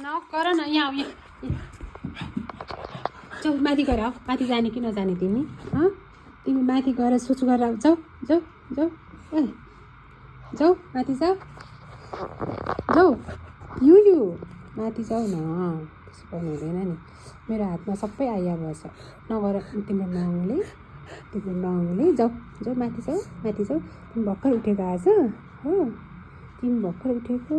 नगर न यहाँ जाऊ माथि गएर आऊ माथि जाने कि नजाने तिमी तिमी माथि गएर सोच गरेर आऊ जाऊ जाऊ जाऊ ए जाऊ माथि जाऊ जाऊ यु माथि जाऊ न त्यसो गर्नु हुँदैन नि मेरो हातमा सबै आइहाल्छ नगर तिम्रो नङले जाऊ जाऊ माथि जाऊ तिमी भर्खर उठेको आज हो तिमी भर्खर उठेको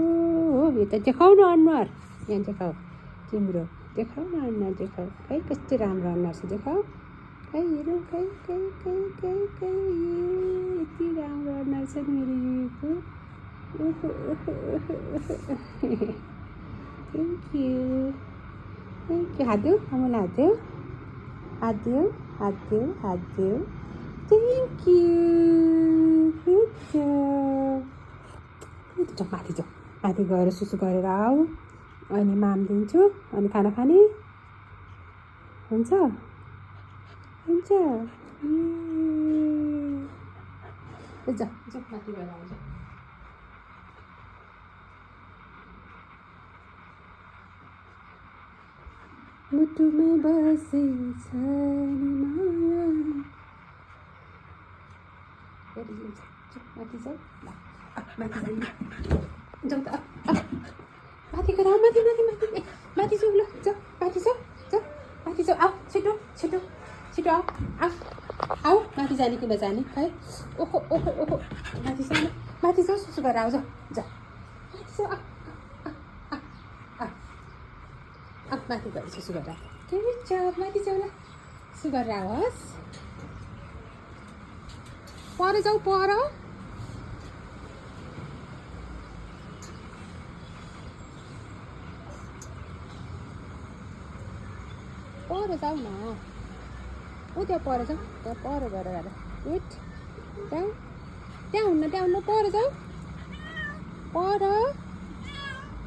हो यो त देखाउ न अनुहार यहाँ देखाऊ तिम्रो देखाऊ न अनुहार देखाऊ खै कस्तो राम्रो अनुहार छ देखाऊ खै हेरौँ खै यति राम्रो अनुहार छ मेरो युको थ्याङ्क यू हात देऊ आमालाई हात देऊ थ्याङ्क यू गुड जब माथि गएर सुसु गरेर आऊ अनि माम दिन्छु अनि खाना खाने हुन्छ जाऊ माथि गएर आउँछ मुटुमै बसेछ नि माया माथि जाऊ जाऊ त माथि गएर आऊ माथि जाऊ ल जाऊ माथि जाऊ आऊ छिटो आऊ माथि जाने कि नजाने है ओहो माथि जाऊ सुसु गरेर आऊ जाऊ माथि जाऊ माथि गएर सुसु गरेर माथि जाऊ ल सुसु गरेर आओस् पर जाऊ पर जाऊ न त्यहाँ पर जाऊ त्यहाँ पर गएर उठ त्यहाँ हुन्न पर जाऊ पर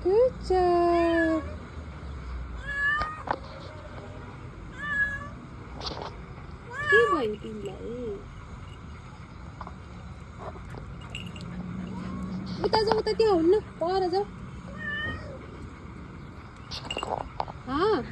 गुड जब के भयो तिमीलाई उता जाऊ त त्यहाँ हुन्न पर जाऊ हाँ